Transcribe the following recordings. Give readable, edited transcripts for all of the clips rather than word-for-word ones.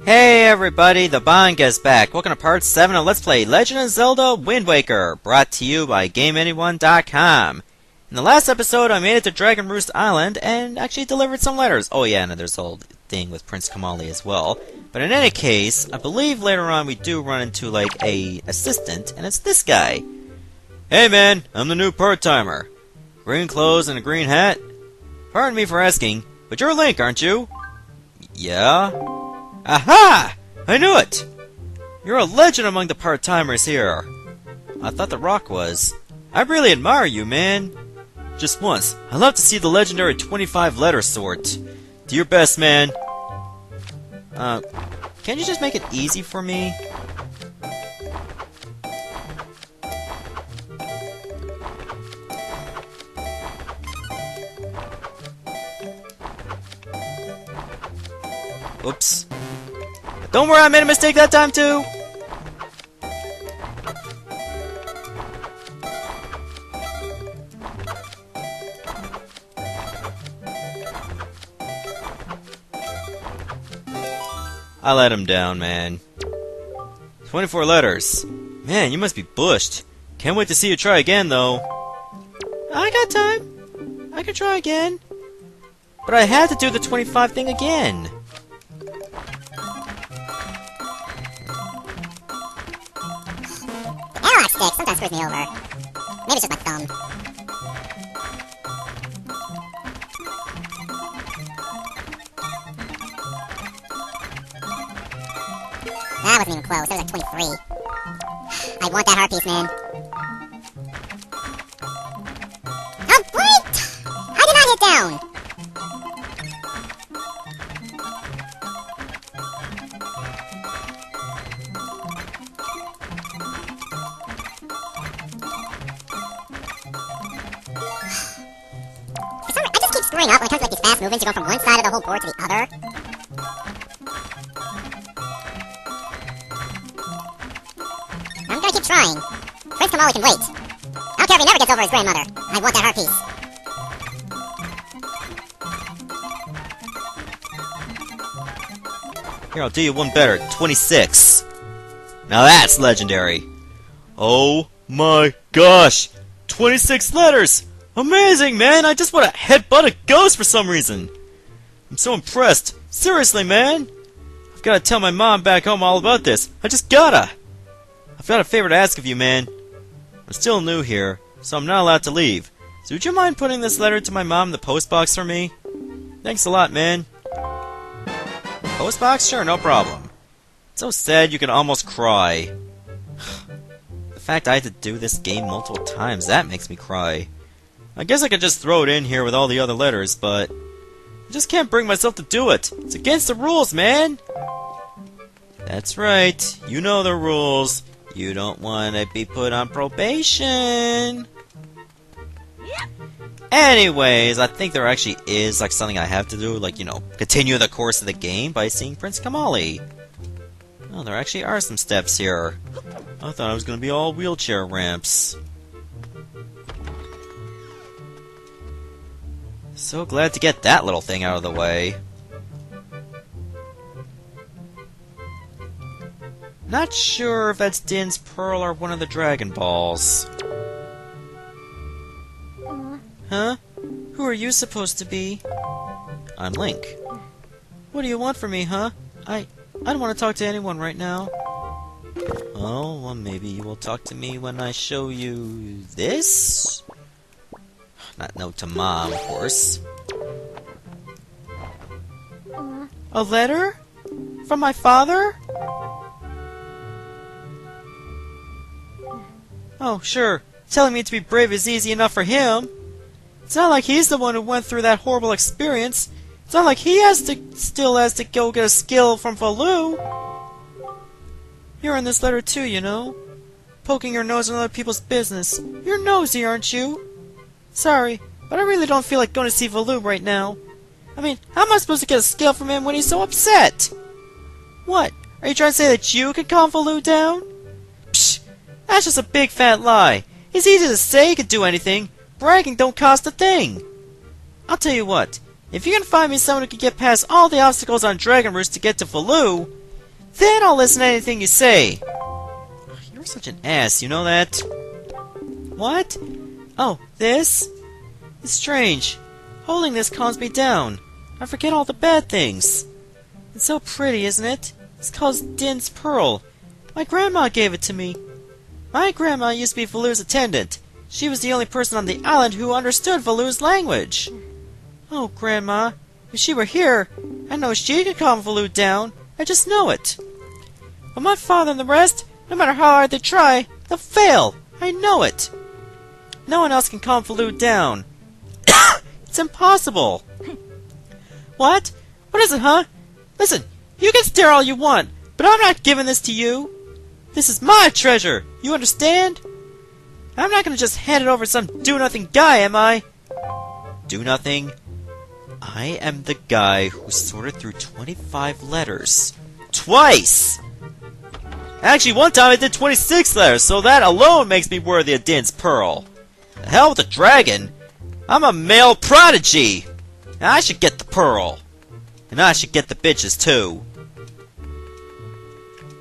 Hey everybody, the Bond is back. Welcome to part 7 of Let's Play Legend of Zelda Wind Waker, brought to you by GameAnyone.com. In the last episode, I made it to Dragon Roost Island and actually delivered some letters. Oh yeah, and there's the whole thing with Prince Komali as well. But in any case, I believe later on we do run into, like, a assistant, and it's this guy. Hey man, I'm the new part-timer. Green clothes and a green hat? Pardon me for asking, but you're Link, aren't you? Yeah? Aha! I knew it! You're a legend among the part-timers here. I thought the Rock was. I really admire you, man. Just once, I'd love to see the legendary 25-letter sort. Do your best, man. Can't you just make it easy for me? Oops. Don't worry, I made a mistake that time too! I let him down, man. 24 letters. Man, you must be bushed. Can't wait to see you try again, though. I got time. I can try again. But I had to do the 25 thing again. Stick sometimes screws me over. Maybe it's just my thumb. That wasn't even close. That was like 23. I want that heart piece, man. Oh, what? How did I hit down? Screwing up when it comes to like these fast movements, you go from one side of the whole board to the other. I'm gonna keep trying. Prince Komali can wait. I don't care if he never gets over his grandmother. I want that heart piece. Here, I'll do you one better. 26. Now that's legendary. Oh my gosh! 26 letters! Amazing, man! I just want to headbutt a ghost for some reason! I'm so impressed! Seriously, man! I've got to tell my mom back home all about this! I just gotta! I've got a favor to ask of you, man. I'm still new here, so I'm not allowed to leave. So would you mind putting this letter to my mom in the postbox for me? Thanks a lot, man. Postbox? Sure, no problem. It's so sad you can almost cry. The fact I had to do this game multiple times, that makes me cry. I guess I could just throw it in here with all the other letters, but I just can't bring myself to do it. It's against the rules, man! That's right. You know the rules. You don't want to be put on probation. Anyways, I think there actually is like something I have to do, like, you know, continue the course of the game by seeing Prince Komali. Oh, there actually are some steps here. I thought it was going to be all wheelchair ramps. So glad to get that little thing out of the way. Not sure if that's Din's Pearl or one of the Dragon Balls. Huh? Who are you supposed to be? I'm Link. What do you want from me, huh? I don't want to talk to anyone right now. Oh, well maybe you will talk to me when I show you this? Not note to Mom, of course. A letter? From my father? Oh, sure. Telling me to be brave is easy enough for him. It's not like he's the one who went through that horrible experience. It's not like he still has to go get a skill from Valoo. You're in this letter too, you know. Poking your nose in other people's business. You're nosy, aren't you? Sorry, but I really don't feel like going to see Valoo right now. I mean, how am I supposed to get a skill from him when he's so upset? What? Are you trying to say that you can calm Valoo down? Psh! That's just a big fat lie. It's easy to say you can do anything. Bragging don't cost a thing. I'll tell you what. If you can find me someone who can get past all the obstacles on Dragon Roost to get to Valoo, Then I'll listen to anything you say. You're such an ass, you know that? What? Oh, this? It's strange. Holding this calms me down. I forget all the bad things. It's so pretty, isn't it? It's called Din's Pearl. My grandma gave it to me. My grandma used to be Valoo's attendant. She was the only person on the island who understood Valoo's language. Oh, Grandma, if she were here, I know she could calm Valoo down. I just know it. But my father and the rest, no matter how hard they try, they'll fail. I know it. No one else can calm Valoo down. It's impossible. What? What is it, huh? Listen, you can stare all you want, but I'm not giving this to you. This is my treasure. You understand? I'm not going to just hand it over to some do-nothing guy, am I? Do-nothing? I am the guy who sorted through 25 letters. Twice! Actually, one time I did 26 letters, so that alone makes me worthy of Din's Pearl. The hell with the dragon! I'm a male prodigy! And I should get the pearl. And I should get the bitches, too.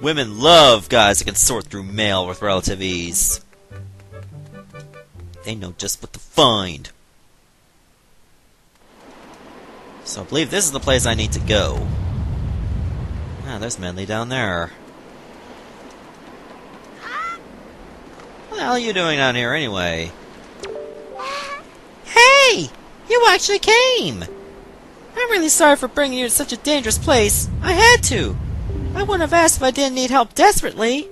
Women love guys that can sort through mail with relative ease. They know just what to find. So I believe this is the place I need to go. Ah, there's Medli down there. What the hell are you doing down here, anyway? Hey! You actually came! I'm really sorry for bringing you to such a dangerous place. I had to. I wouldn't have asked if I didn't need help desperately.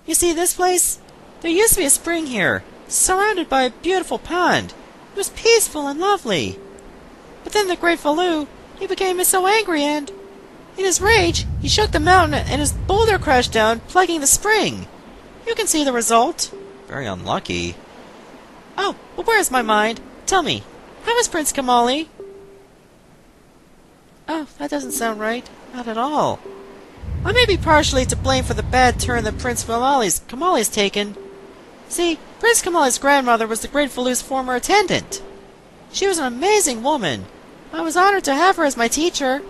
You see this place? There used to be a spring here, surrounded by a beautiful pond. It was peaceful and lovely. But then the great Valoo, he became so angry and, in his rage, he shook the mountain and his boulder crashed down, plugging the spring. You can see the result. Very unlucky. Oh, well, where's my mind? Tell me, how is Prince Komali? Oh, that doesn't sound right. Not at all. I may be partially to blame for the bad turn that Prince Komali's taken. See, Prince Komali's grandmother was the great Valoo's former attendant. She was an amazing woman. I was honored to have her as my teacher.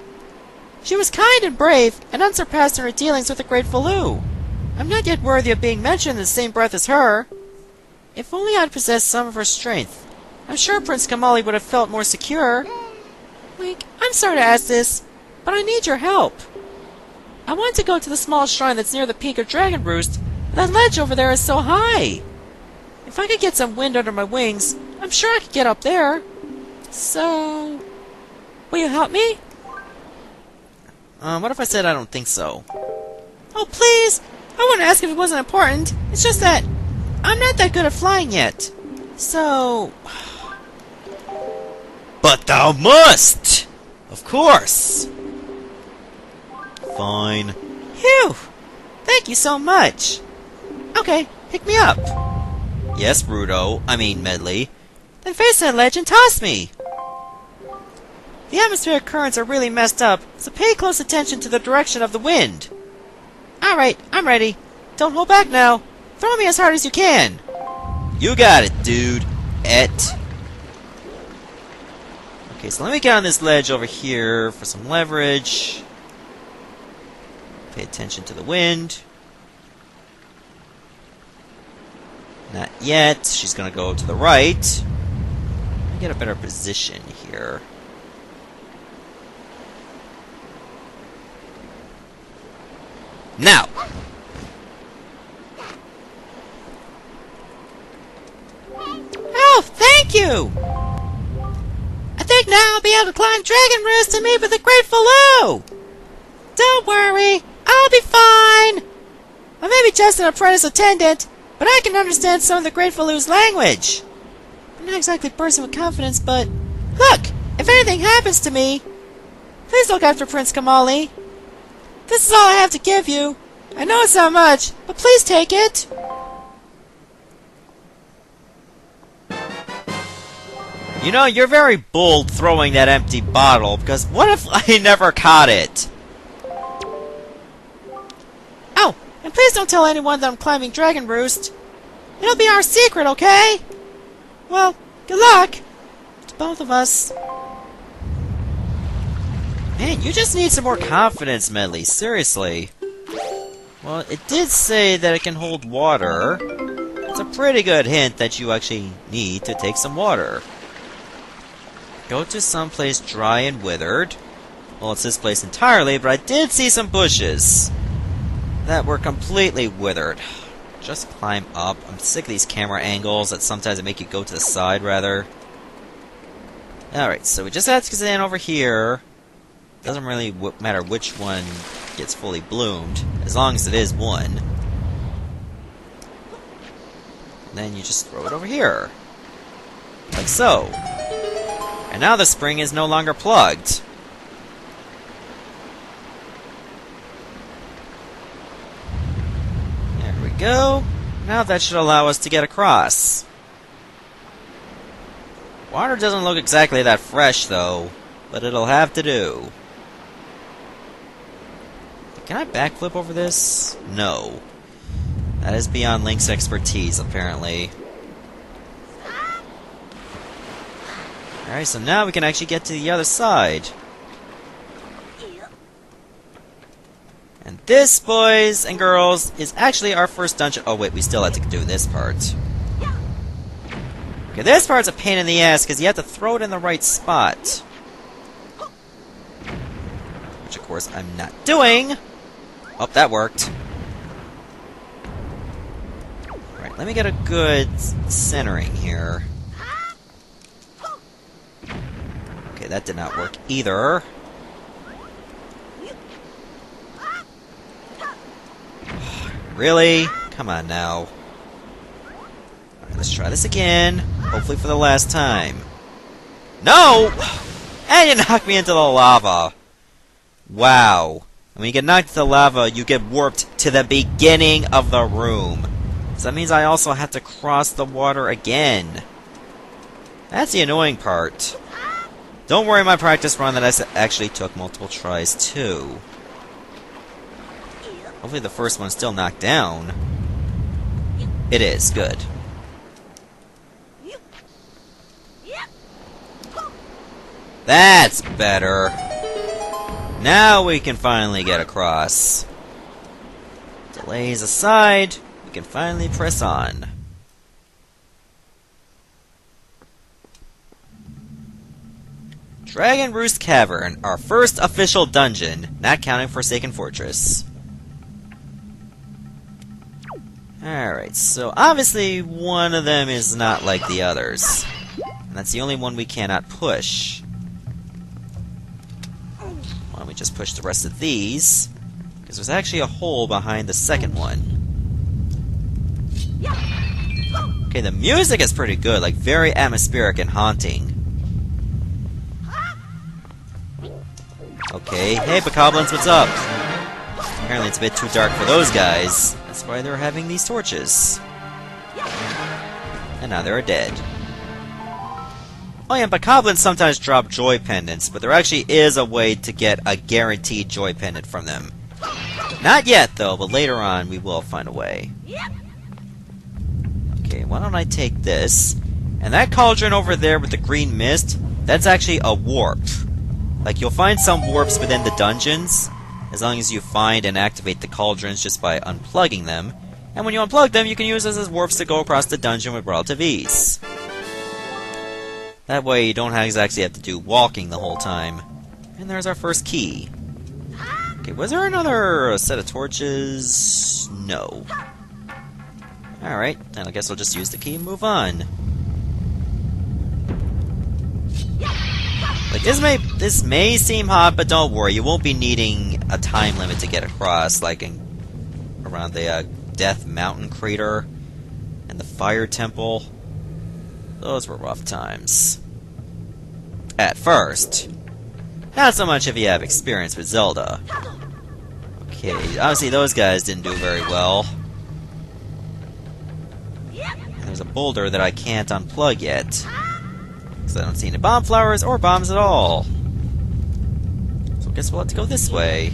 She was kind and brave, and unsurpassed in her dealings with the great Valoo. I'm not yet worthy of being mentioned in the same breath as her. If only I'd possessed some of her strength, I'm sure Prince Komali would have felt more secure. Link, I'm sorry to ask this, but I need your help. I want to go to the small shrine that's near the peak of Dragon Roost. That ledge over there is so high. If I could get some wind under my wings, I'm sure I could get up there. So, will you help me? What if I said I don't think so? Oh, please! I wouldn't ask if it wasn't important. It's just that I'm not that good at flying yet. So... But thou must! Of course! Fine. Phew! Thank you so much! Okay, pick me up. Yes, Medli. Then face that ledge and toss me! The atmospheric currents are really messed up, so pay close attention to the direction of the wind. Alright, I'm ready. Don't hold back now. Throw me as hard as you can. You got it, dude. Okay, so let me get on this ledge over here for some leverage. Pay attention to the wind. Not yet. She's gonna go to the right. Let me get a better position here. Now! Oh, thank you! I think now I'll be able to climb Dragon Roost to meet with the great Valoo! Don't worry, I'll be fine! I may be just an apprentice attendant, but I can understand some of the great Valoo's language. I'm not exactly bursting with confidence, but... Look! If anything happens to me, please look after Prince Komali. This is all I have to give you. I know it's not much, but please take it. You know, you're very bold throwing that empty bottle, because what if I never caught it? Oh, and please don't tell anyone that I'm climbing Dragon Roost. It'll be our secret, okay? Well, good luck to both of us. Man, you just need some more confidence, Medli. Seriously. Well, it did say that it can hold water. It's a pretty good hint that you actually need to take some water. Go to someplace dry and withered. Well, it's this place entirely, but I did see some bushes that were completely withered. Just climb up. I'm sick of these camera angles that sometimes they make you go to the side, rather. Alright, so we just have to stand over here. Doesn't really matter which one gets fully bloomed, as long as it is one. And then you just throw it over here. Like so. And now the spring is no longer plugged. There we go. Now that should allow us to get across. Water doesn't look exactly that fresh, though, but it'll have to do. Can I backflip over this? No. That is beyond Link's expertise, apparently. Alright, so now we can actually get to the other side. And this, boys and girls, is actually our first dungeon. Oh wait, we still have to do this part. Okay, this part's a pain in the ass, because you have to throw it in the right spot. Which, of course, I'm not doing! Oh, that worked. Alright, let me get a good centering here. Okay, that did not work either. Really? Come on now. Alright, let's try this again. Hopefully for the last time. No! And you knocked me into the lava. Wow. When you get knocked into the lava, you get warped to the beginning of the room. So that means I also have to cross the water again. That's the annoying part. Don't worry, my practice run that I actually took multiple tries too. Hopefully the first one's still knocked down. It is. Good. That's better. Now we can finally get across. Delays aside, we can finally press on. Dragon Roost Cavern, our first official dungeon, not counting Forsaken Fortress. Alright, so obviously one of them is not like the others. And that's the only one we cannot push. Why don't we just push the rest of these? Because there's actually a hole behind the second one. Okay, the music is pretty good, like very atmospheric and haunting. Okay, hey Bokoblins, what's up? Apparently it's a bit too dark for those guys. That's why they're having these torches. And now they're dead. Oh yeah, Bokoblins sometimes drop joy pendants, but there actually is a way to get a guaranteed joy pendant from them. Not yet, though, but later on we will find a way. Okay, why don't I take this? And that cauldron over there with the green mist, that's actually a warp. Like, you'll find some warps within the dungeons, as long as you find and activate the cauldrons just by unplugging them. And when you unplug them, you can use those as warps to go across the dungeon with relative ease. That way you don't exactly have to do walking the whole time. And there's our first key. Okay, was there another set of torches? No. Alright, then I guess I'll just use the key and move on. Like, this may seem hard, but don't worry, you won't be needing a time limit to get across, like around the Death Mountain crater and the Fire Temple. Those were rough times. At first. Not so much if you have experience with Zelda. Okay, obviously those guys didn't do very well. And there's a boulder that I can't unplug yet. Because I don't see any bomb flowers or bombs at all. So I guess we'll have to go this way.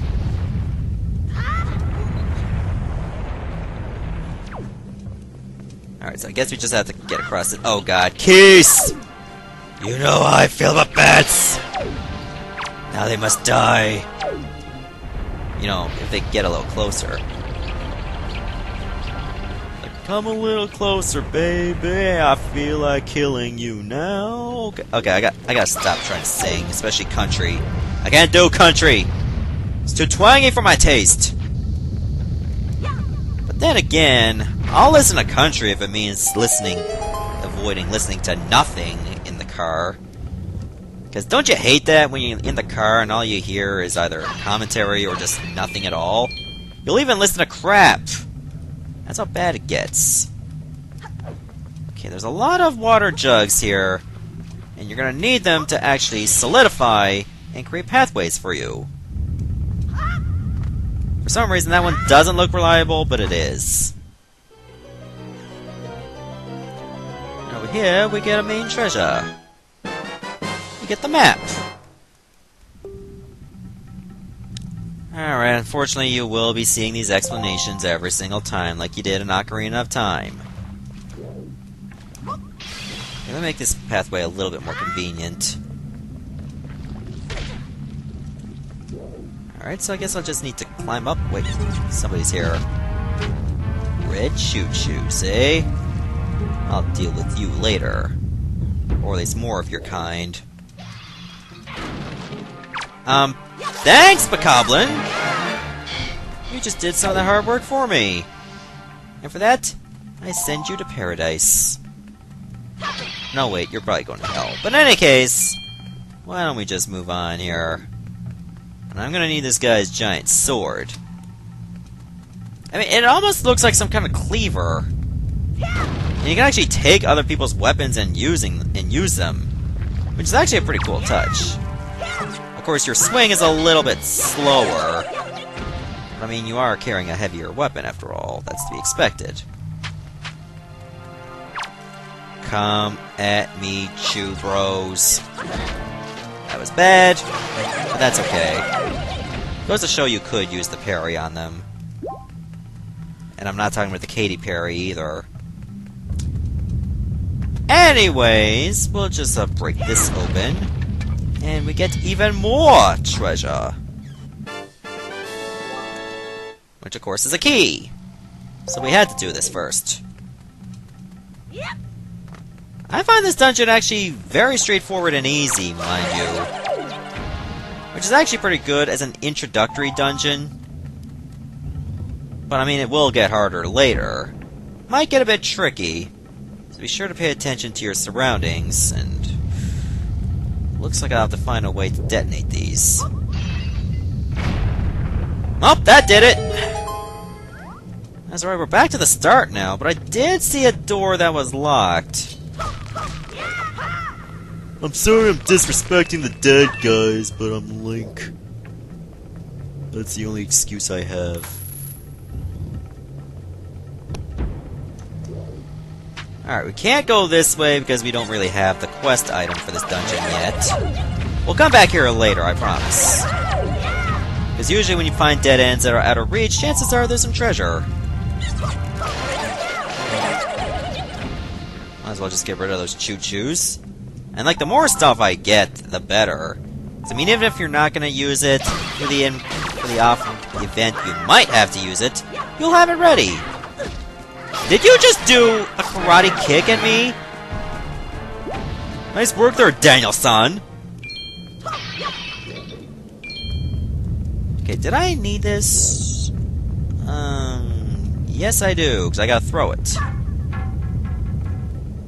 Alright, so I guess we just have to get across it. Oh god, Keys! You know how I feel about bats! Now they must die. You know, if they get a little closer. Come a little closer, baby. I feel like killing you now. Okay, I gotta stop trying to sing, especially country. I can't do country. It's too twangy for my taste. But then again, I'll listen to country if it means avoiding listening to nothing in the car. Because don't you hate that when you're in the car and all you hear is either commentary or just nothing at all? You'll even listen to crap. That's how bad it gets. Okay, there's a lot of water jugs here, and you're gonna need them to actually solidify and create pathways for you. For some reason, that one doesn't look reliable, but it is. And over here, we get a main treasure. You get the map. Alright, unfortunately you will be seeing these explanations every single time, like you did in Ocarina of Time. Okay, let me make this pathway a little bit more convenient. Alright, so I guess I'll just need to climb up. Wait, somebody's here. Red choo-choo, see? I'll deal with you later. Or at least more of your kind. Thanks, Bokoblin! You just did some of the hard work for me. And for that, I send you to paradise. No, wait, you're probably going to hell. But in any case, why don't we just move on here? And I'm gonna need this guy's giant sword. I mean, it almost looks like some kind of cleaver. And you can actually take other people's weapons and use them. Which is actually a pretty cool touch. Of course, your swing is a little bit slower. But, I mean, you are carrying a heavier weapon, after all. That's to be expected. Come at me, chew bros. That was bad, but that's okay. Goes to show you could use the parry on them. And I'm not talking about the Katy Perry either. Anyways, we'll just break this open. And we get even more treasure. Which, of course, is a key. So we had to do this first. I find this dungeon actually very straightforward and easy, mind you. Which is actually pretty good as an introductory dungeon. But I mean, it will get harder later. Might get a bit tricky. So be sure to pay attention to your surroundings, and... looks like I'll have to find a way to detonate these. Oh, that did it! That's alright, we're back to the start now, but I did see a door that was locked. I'm sorry I'm disrespecting the dead guys, but I'm Link. That's the only excuse I have. Alright, we can't go this way because we don't really have the quest item for this dungeon yet. We'll come back here later, I promise. Because usually when you find dead ends that are out of reach, chances are there's some treasure. Might as well just get rid of those choo-choos. And like, the more stuff I get, the better. So, I mean, even if you're not going to use it for the event you might have to use it, you'll have it ready. Did you just do a karate kick at me? Nice work there, Daniel-san. Okay, did I need this? Yes I do, because I gotta throw it.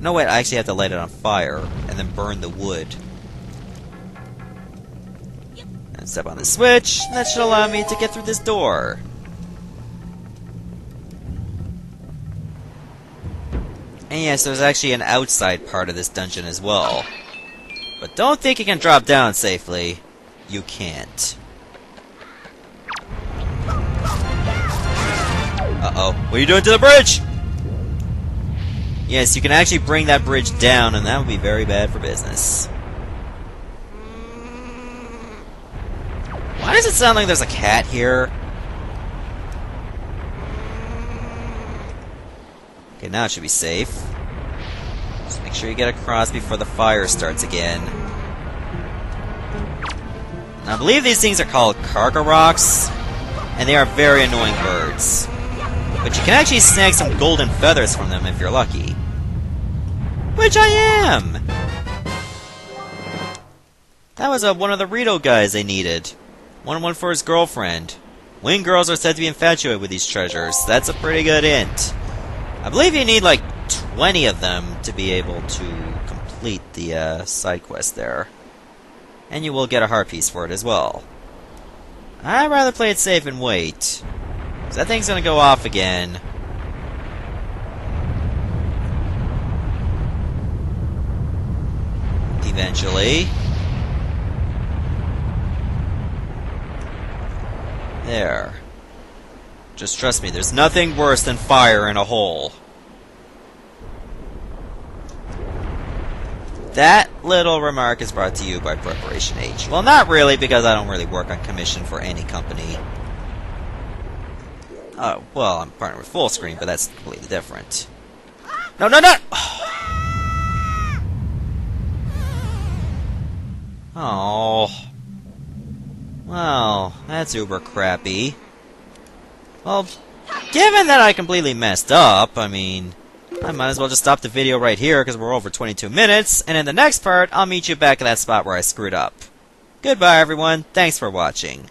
No, wait, I actually have to light it on fire, and then burn the wood. And step on the switch, that should allow me to get through this door. And yes, there's actually an outside part of this dungeon as well. But don't think you can drop down safely. You can't. Uh-oh. What are you doing to the bridge? Yes, you can actually bring that bridge down, and that would be very bad for business. Why does it sound like there's a cat here? Okay, now it should be safe. Just make sure you get across before the fire starts again. Now, I believe these things are called cargo rocks, and they are very annoying birds. But you can actually snag some golden feathers from them if you're lucky. Which I am! That was one of the Rito guys they needed. One for his girlfriend. Wing girls are said to be infatuated with these treasures. That's a pretty good hint. I believe you need like 20 of them to be able to complete the side quest there. And you will get a heart piece for it as well. I'd rather play it safe and wait. Because that thing's going to go off again. Eventually. There. Just trust me, there's nothing worse than fire in a hole. That little remark is brought to you by Preparation H. Well, not really, because I don't really work on commission for any company. Oh, well, I'm partnered with Full Screen, but that's completely different. No, no, no! Oh. Well, that's uber crappy. Well, given that I completely messed up, I mean, I might as well just stop the video right here because we're over 22 minutes, and in the next part, I'll meet you back at that spot where I screwed up. Goodbye, everyone. Thanks for watching.